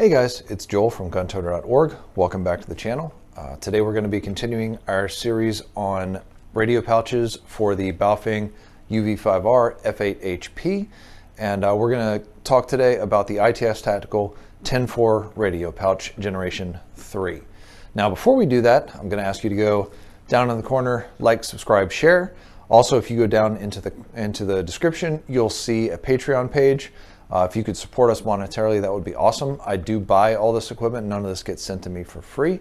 Hey guys, it's Joel from guntoter.org. Welcome back to the channel. Today we're going to be continuing our series on radio pouches for the Baofeng UV-5R F8HP, and we're going to talk today about the ITS Tactical 10-4 radio pouch generation 3. Now before we do that, I'm going to ask you to go down in the corner, like, subscribe, share. Also, if you go down into the description, you'll see a Patreon page. If you could support us monetarily, that would be awesome. I do buy all this equipment. None of this gets sent to me for free,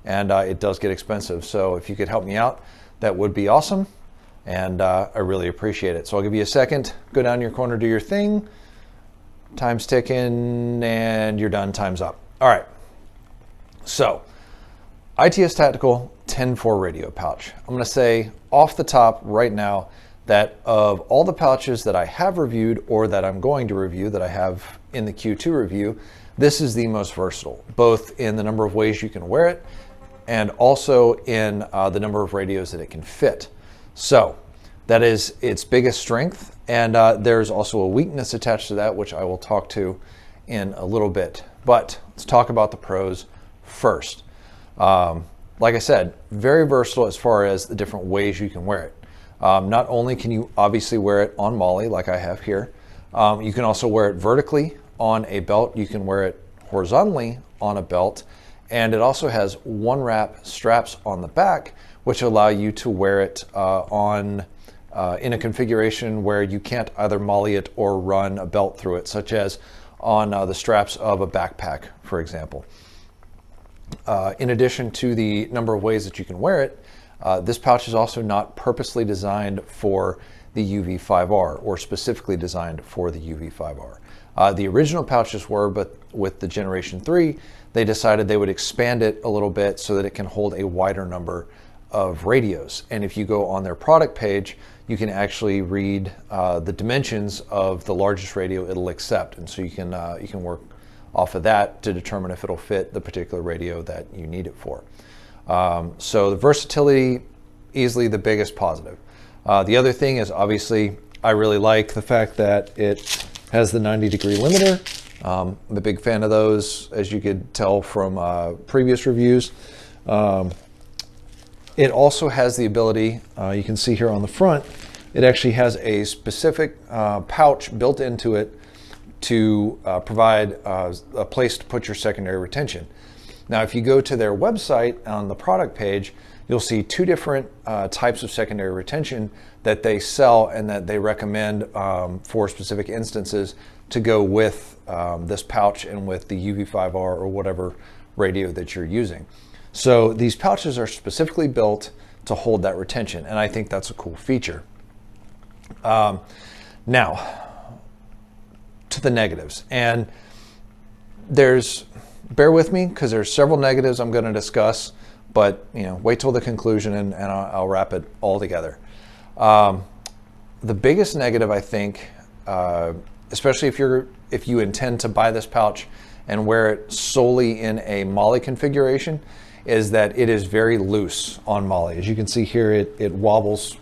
and it does get expensive. So if you could help me out, that would be awesome, and I really appreciate it. So I'll give you a second. Go down your corner, do your thing. Time's ticking, and you're done. Time's up. All right. So ITS Tactical 10-4 radio pouch. I'm going to say off the top right now that of all the pouches that I have reviewed or that I'm going to review, that I have in the Q2 review, this is the most versatile, both in the number of ways you can wear it and also in the number of radios that it can fit. So that is its biggest strength, and there's also a weakness attached to that, which I will talk to in a little bit. But let's talk about the pros first. Like I said, very versatile as far as the different ways you can wear it. Not only can you obviously wear it on MOLLE like I have here, you can also wear it vertically on a belt. You can wear it horizontally on a belt, and it also has one wrap straps on the back, which allow you to wear it in a configuration where you can't either MOLLE it or run a belt through it, such as on the straps of a backpack, for example. In addition to the number of ways that you can wear it, this pouch is also not purposely designed for the UV-5R or specifically designed for the UV-5R. The original pouches were, but with the Generation 3, they decided they would expand it a little bit so that it can hold a wider number of radios. And if you go on their product page, you can actually read the dimensions of the largest radio it'll accept. And so you can work off of that to determine if it'll fit the particular radio that you need it for. So the versatility, easily the biggest positive. The other thing is, obviously, I really like the fact that it has the 90-degree limiter. I'm a big fan of those, as you could tell from previous reviews. It also has the ability, you can see here on the front, it actually has a specific pouch built into it to provide a place to put your secondary retention. Now, if you go to their website on the product page, you'll see two different types of secondary retention that they sell and that they recommend for specific instances to go with this pouch and with the UV-5R or whatever radio that you're using. So these pouches are specifically built to hold that retention, and I think that's a cool feature. Now, to the negatives, and bear with me because there's several negatives I'm going to discuss, but wait till the conclusion and I'll wrap it all together. The biggest negative, I think, especially if you intend to buy this pouch and wear it solely in a MOLLE configuration, is that it is very loose on MOLLE. As you can see here, it wobbles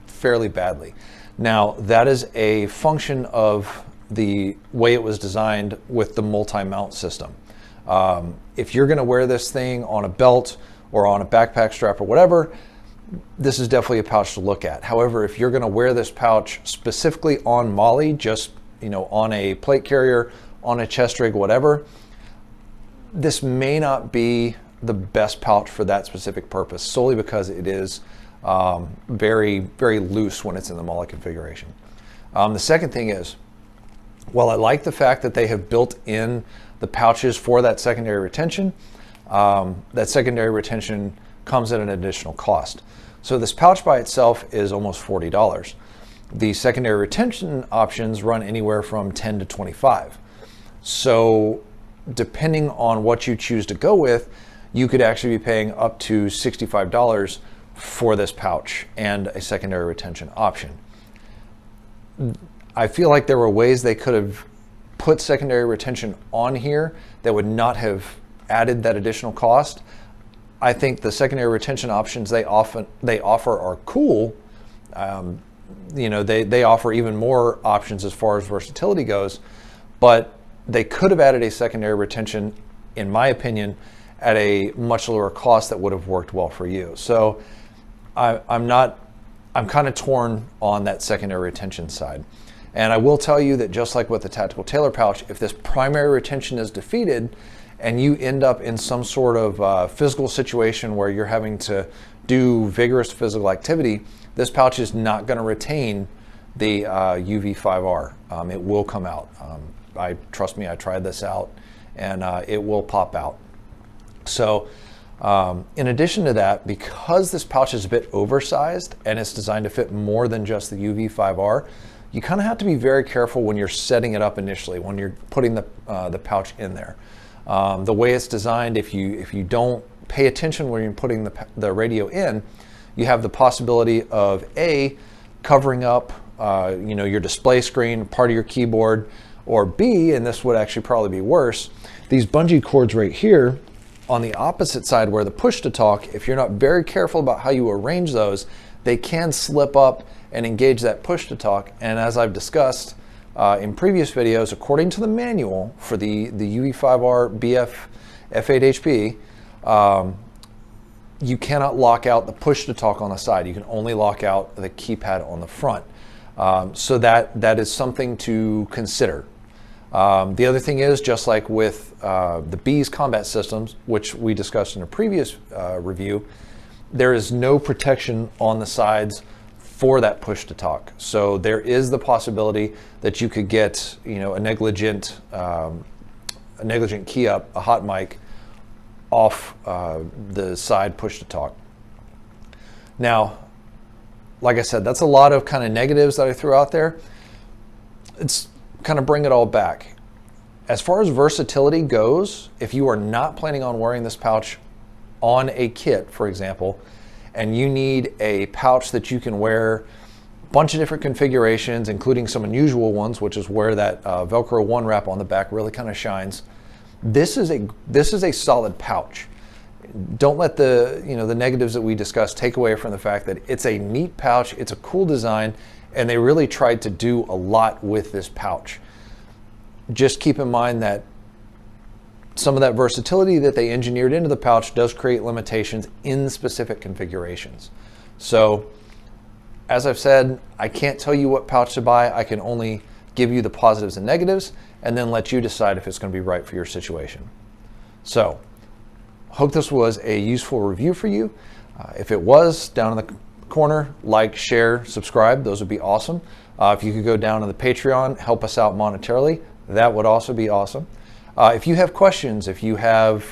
fairly badly. Now, that is a function of the way it was designed with the multi-mount system. If you're going to wear this thing on a belt or on a backpack strap or whatever, this is definitely a pouch to look at. However, if you're going to wear this pouch specifically on MOLLE, just on a plate carrier, on a chest rig, whatever, this may not be the best pouch for that specific purpose, solely because it is very, very loose when it's in the MOLLE configuration. The second thing is, while I like the fact that they have built in the pouches for that secondary retention, that secondary retention comes at an additional cost. So this pouch by itself is almost $40. The secondary retention options run anywhere from $10 to $25. So depending on what you choose to go with, you could actually be paying up to $65 for this pouch and a secondary retention option. I feel like there were ways they could have put secondary retention on here that would not have added that additional cost. I think the secondary retention options they offer are cool. They offer even more options as far as versatility goes, but they could have added a secondary retention, in my opinion, at a much lower cost that would have worked well for you. So I'm kind of torn on that secondary retention side. And I will tell you that just like with the tactical tailor pouch, if this primary retention is defeated and you end up in some sort of physical situation where you're having to do vigorous physical activity, this pouch is not going to retain the UV-5R. It will come out. Trust me, I tried this out, and it will pop out. So in addition to that, because this pouch is a bit oversized and it's designed to fit more than just the UV-5R, you kind of have to be very careful when you're setting it up initially, when you're putting the pouch in there. The way it's designed, if you don't pay attention when you're putting the radio in, you have the possibility of A, covering up your display screen, part of your keyboard, or B, and this would actually probably be worse, these bungee cords right here on the opposite side where the push to talk, if you're not very careful about how you arrange those, they can slip up and engage that push to talk. And as I've discussed in previous videos, according to the manual for the UV-5R BF F8HP, you cannot lock out the push to talk on the side. You can only lock out the keypad on the front. So that is something to consider. The other thing is, just like with the B's combat systems, which we discussed in a previous review, there is no protection on the sides for that push to talk. So there is the possibility that you could get, a negligent key up, a hot mic, off the side push to talk. Now, like I said, that's a lot of kind of negatives that I threw out there. It's kind of bring it all back. As far as versatility goes, if you are not planning on wearing this pouch on a kit, for example, and you need a pouch that you can wear a bunch of different configurations, including some unusual ones, which is where that Velcro one wrap on the back really kind of shines, this is a solid pouch. Don't let the negatives that we discussed take away from the fact that it's a neat pouch, it's a cool design, and they really tried to do a lot with this pouch. Just keep in mind that some of that versatility that they engineered into the pouch does create limitations in specific configurations. So, as I've said, I can't tell you what pouch to buy. I can only give you the positives and negatives and then let you decide if it's going to be right for your situation. So, hope this was a useful review for you. If it was, down in the corner, like, share, subscribe. Those would be awesome. If you could go down to the Patreon, help us out monetarily, that would also be awesome. If you have questions, if you have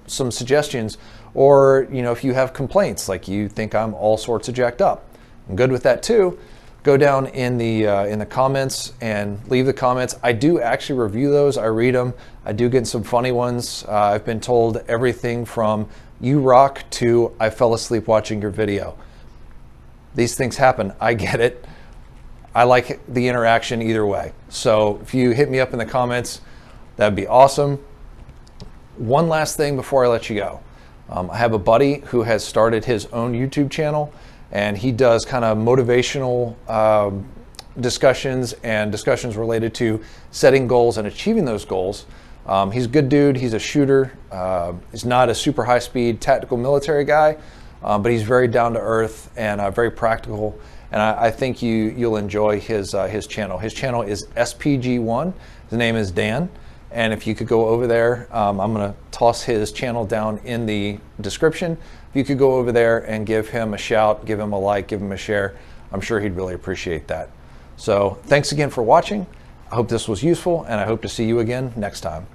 some suggestions, or if you have complaints, like you think I'm all sorts of jacked up, I'm good with that too. Go down in the comments and leave the comments. I do actually review those. I read them. I do get some funny ones. I've been told everything from "you rock" to "I fell asleep watching your video." These things happen. I get it. I like the interaction either way. So if you hit me up in the comments, that'd be awesome. One last thing before I let you go. I have a buddy who has started his own YouTube channel, and he does kind of motivational discussions and discussions related to setting goals and achieving those goals. He's a good dude. He's a shooter. He's not a super high-speed tactical military guy, but he's very down to earth and very practical. And I think you'll enjoy his channel. His channel is SPG1. His name is Dan. And if you could go over there, I'm going to toss his channel down in the description. If you could go over there and give him a shout, give him a like, give him a share, I'm sure he'd really appreciate that. So thanks again for watching. I hope this was useful, and I hope to see you again next time.